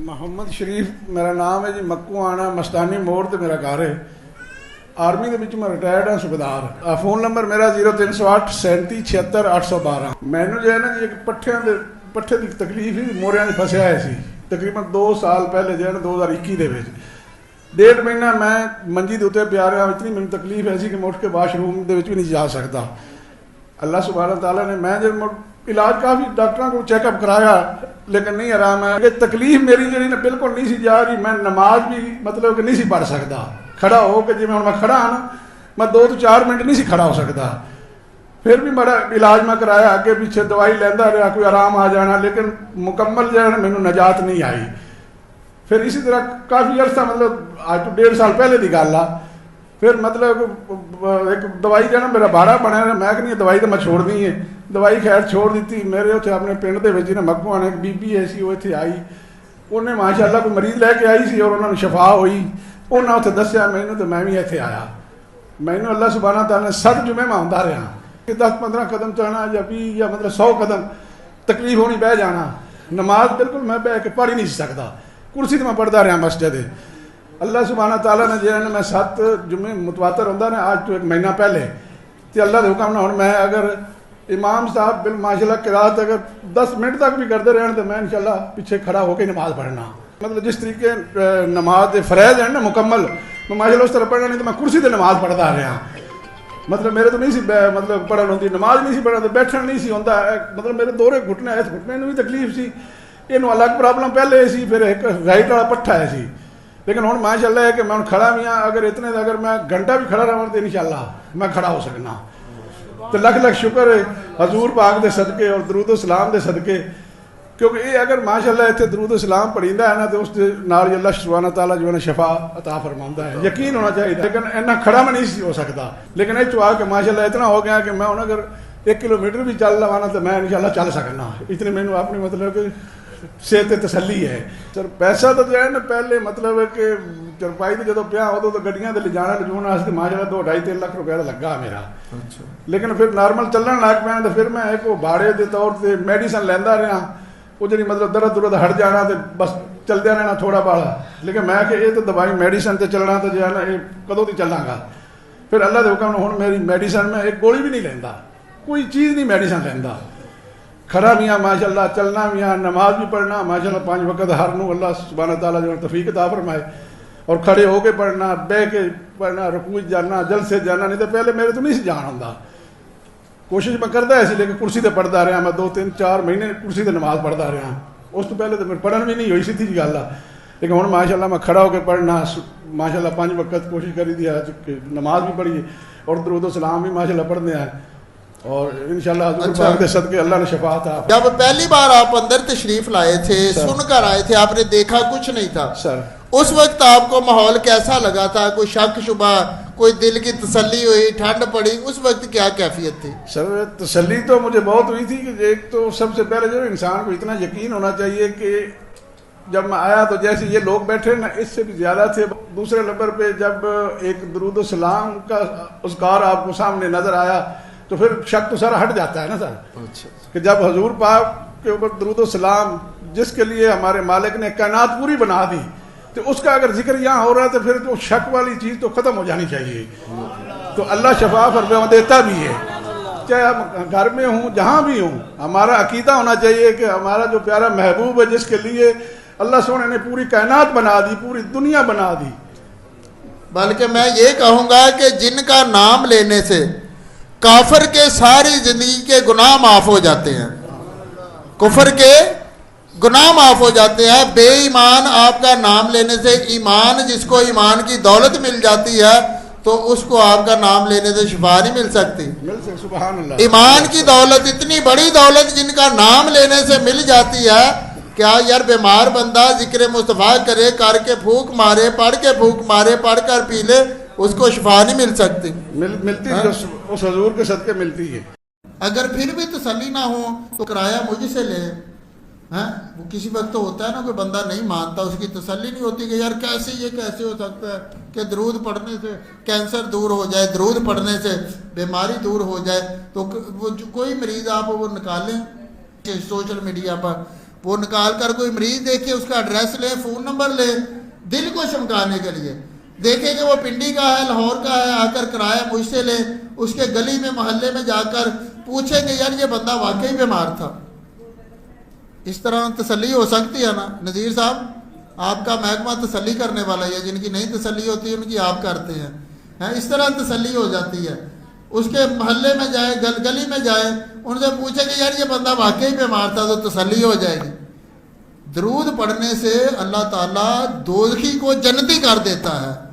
ਮੁਹੰਮਦ ਸ਼ਰੀਫ ਮੇਰਾ ਨਾਮ ਹੈ ਜੀ। ਮੱਕੂ ਆਣਾ ਮਸਤਾਨੀ ਮੋੜ ਤੇ ਮੇਰਾ ਘਰ ਹੈ। ਆਰਮੀ ਦੇ ਵਿੱਚ ਮੈਂ ਰਿਟਾਇਰਡ ਹਾਂ ਸੁਬੇਦਾਰ। ਫੋਨ ਨੰਬਰ ਮੇਰਾ 0308 37 76 812। ਮੈਨੂੰ ਜੋ ਹੈ ਨਾ ਜੀ ਇੱਕ ਪੱਠੇ ਦੀ ਤਕਲੀਫ ਹੀ ਮੋਰਿਆਂ 'ਚ ਫਸਿਆ ਹੋਇਆ ਸੀ। ਤਕਰੀਬਨ 2 ਸਾਲ ਪਹਿਲੇ ਜਿਹੜਾ 2021 ਦੇ ਵਿੱਚ 1.5 ਮਹੀਨਾ ਮੈਂ ਮੰਜੀ ਦੇ ਉੱਤੇ ਪਿਆ ਰਿਹਾ। ਇਤਨੀ ਮੈਨੂੰ ਤਕਲੀਫ ਐਸੀ ਕਿ ਮੈਂ ਉੱਠ ਕੇ ਵਾਸ਼ਰੂਮ ਦੇ ਵਿੱਚ ਵੀ ਨਹੀਂ ਜਾ ਸਕਦਾ। ਅੱਲਾਹ ਸੁਬਹਾਨਹੁ ਤਾਲਾ ਨੇ ਮੈਂ ਜਦ इलाज काफ़ी डॉक्टरों को चेकअप कराया लेकिन नहीं आराम है। कि तकलीफ मेरी जी ना बिल्कुल नहीं सी जा रही। मैं नमाज भी मतलब कि नहीं सी पढ़ सकता खड़ा हो के। जिमें मैं खड़ा हाँ ना मैं 2 तो 4 मिनट नहीं सी खड़ा हो सकता। फिर भी बड़ा इलाज मैं कराया अगे पीछे दवाई लेंदा रहा कोई आराम आ जाना लेकिन मुकम्मल जो है मैनू नजात नहीं आई। फिर इसी तरह काफ़ी अरसा मतलब आज तो 1.5 साल पहले की गल आ। फिर मतलब एक दवाई जो है मेरा बाड़ा बनया मैं कहनी दवाई तो मैं छोड़ दी है। दवाई खैर छोड़ दी। मेरे उत्थे अपने पिंड दे विच ना मक्कू ने एक बीबी है सी वो इत्थे आई। उन्हें माशाअल्लाह कोई मरीज लैके आई सी और उन्होंने शफा हुई। उन्हें उत्थे दस्सिया मैनू तो मैं भी इत्थे आया। मैनू अल्लाह सुबहाना तआला ने 7 जुमे मैं आउंदा रहा कि 10-15 कदम चलना या 20 या मतलब 100 कदम तकलीफ होनी बह जाना। नमाज बिल्कुल मैं बह के पढ़ ही नहीं सकता। कुर्सी तो मैं पढ़ता रहा मस्जिद। अल्लाह सुबहाना तआला ने जो मैं 7 जुमे मुतवातर होंदा ने आज तो 1 महीना पहले तो अल्लाह के हुक्म नाल मैं अगर इमाम साहब बिल माशाल्लाह किरात अगर 10 मिनट तक भी करते रहन तो मैं इंशाल्लाह पीछे खड़ा होकर नमाज पढ़ना। मतलब जिस तरीके नमाज के फ़रज़ हैं ना मुकम्मल मैं माशाल्लाह उस तरह पढ़ना नहीं तो मैं कुर्सी पर नमाज पढ़ता रहा। मतलब मेरे तो नहीं सी मतलब पढ़न होती नमाज नहीं सी पढ़ना तो बैठन नहीं सी होंदा। मतलब मेरे दोहरे घुटने इस घुटने में भी तकलीफ सी। इनू अलग प्रॉब्लम पहले सी फिर एक राइट वाला पट्ठा है सी। लेकिन हुण माशाअल्लाह है कि मैं खड़ा भी हाँ अगर इतने अगर मैं घंटा भी खड़ा रहा तो इंशाअल्लाह मैं खड़ा हो सकना। तो लख लख शुक्र है हजूर पाक दे सदके और दरूद सलाम दे सदके। क्योंकि ये अगर माशाअल्लाह इत्थे दरूद सलाम पढ़ींदा है ना तो उसके नाल अल्लाह सुब्हाना तआला जो है शफा अता फरमांदा है। यकीन होना चाहिए। लेकिन इन्ना खड़ा में नहीं हो सकता। लेकिन इस आके माशाअल्लाह इतना हो गया कि मैं हुण अगर 1 किलोमीटर भी चल लवाना तो मैं इंशाअल्लाह चल सकना। इतनी मैनू अपनी मतलब कि सेहत तसली है। सर पैसा तो जो है ना पहले मतलब है कि चरपाई तो जो पिया उदों तो गड्डियां ले जाना लजून वास्ते माशाअल्लाह 2-2.5-3 लाख रुपया लगा मेरा। अच्छा। लेकिन फिर नॉर्मल चलने लग पाया तो फिर मैं एक भाड़े के तौर पर मेडिसन लैंदा रहा। वो जी मतलब दर्द दुरद हट जाना तो बस चलते रहना थोड़ा बाड़ा। लेकिन मैं कि ये तो दवाई मेडिसन से चलना तो जो है ना ये कदों की चलांगा। फिर अल्लाह के हुक्म हुण मेरी मेडिसन में एक गोली भी नहीं लैंदा कोई चीज़ नहीं मेडिसन लैंदा। खड़ा भी हाँ माशाअल्लाह चलना भी हाँ नमाज भी पढ़ना माशाअल्लाह 5 वक्त हर नू अल्लाह सुब्हाना तआला जो तौफीक अता फरमाए। और खड़े होके पढ़ना बह के पढ़ना रुकू जाना जलसे जाना नहीं तो पहले मेरे तो नहीं जान होंदा। कोशिश मैं करता है लेकिन कुर्सी पर पढ़ता रहा। मैं 2-3-4 महीने कुर्सी पर नमाज पढ़ता रहा। उस तो पहले तो मेरे पढ़न भी नहीं हुई सीधी जी गल आ। लेकिन हुण माशाअल्लाह मैं खड़ा होकर पढ़ना माशाअल्लाह 5 वक्त कोशिश करी दी है नमाज भी पढ़ी और दरूद सलाम भी माशाअल्लाह पढ़ने हैं और इंशाअल्लाह हज़ूर पाक के सदके अल्लाह ने शफा था। जब पहली बार आप अंदर तशरीफ लाए थे सुनकर आए थे आपने देखा कुछ नहीं था सर। उस वक्त आपको माहौल कैसा लगा था? कोई शक शुबा कोई दिल की तसल्ली हुई ठंड पड़ी उस वक्त क्या कैफियत थी? सर तसल्ली तो मुझे बहुत हुई थी कि एक तो सबसे पहले जो इंसान को इतना यकीन होना चाहिए कि जब मैं आया तो जैसे ये लोग बैठे ना इससे भी ज़्यादा थे। दूसरे नंबर पे जब एक दरूद सलाम का उज़कार आपको सामने नज़र आया तो फिर शक तो सारा हट जाता है ना सर। अच्छा। कि जब हजूर पाक के ऊपर दरूद सलाम जिसके लिए हमारे मालिक ने कायनात पूरी बना दी तो उसका अगर जिक्र यहाँ हो रहा है तो फिर तो शक वाली चीज़ तो ख़त्म हो जानी चाहिए। तो अल्लाह शफा फरमा देता भी है चाहे हम घर में हूँ जहाँ भी हूँ। हमारा अकीदा होना चाहिए कि हमारा जो प्यारा महबूब है जिसके लिए अल्लाह सोने ने पूरी कायनात बना दी पूरी दुनिया बना दी। बल्कि मैं ये कहूँगा कि जिनका नाम लेने से काफिर के सारी जिंदगी के गुनाह माफ हो जाते हैं। कुफर के गुनाह माफ हो जाते हैं। बेईमान आपका नाम लेने से ईमान जिसको ईमान की दौलत मिल जाती है तो उसको आपका नाम लेने से शिफा नहीं मिल सकती। सुभान अल्लाह। ईमान की दौलत इतनी बड़ी दौलत जिनका नाम लेने से मिल जाती है। क्या यार बीमार बंदा जिक्र मुस्तफ़ा करे करके फूक मारे पढ़ के फूक मारे पढ़ कर पी ले उसको शिफा नहीं मिल सकती? मिलती है उस हजूर के सदके मिलती है। अगर फिर भी तसल्ली ना हो तो किराया मुझे से ले। हैं वो किसी वक्त तो होता है ना कोई बंदा नहीं मानता उसकी तसल्ली नहीं होती कि यार कैसे हो सकता है कि दरूद पढ़ने से कैंसर दूर हो जाए दरूद पढ़ने से बीमारी दूर हो जाए। तो वो कोई मरीज़ आप वो निकालें सोशल मीडिया पर وہ نکال کر کوئی مریض دیکھے، اس کا ایڈریس لے، فون نمبر لے، دل کو چمکانے کے لیے دیکھے کہ وہ پنڈی کا ہے، لاہور کا ہے، آ کر کرایہ مجھ سے لے، اس کے گلی میں محلے میں جا کر پوچھے کہ یار یہ بندہ واقعی بیمار تھا۔ اس طرح تسلی ہو سکتی ہے نا؟ نذیر صاحب آپ کا محکمہ تسلی کرنے والا ہے، جن کی نہیں تسلی ہوتی ہے ان کی آپ کرتے ہیں، اس طرح تسلی ہو جاتی ہے۔ اس کے محلے میں جائے، گلی میں جائے، ان سے پوچھے کہ یار یہ بندہ واقعی بیمار تھا، تو تسلی ہو جائے گی۔ درود پڑھنے سے اللہ تعالیٰ دوزخی کو جنتی کر دیتا ہے۔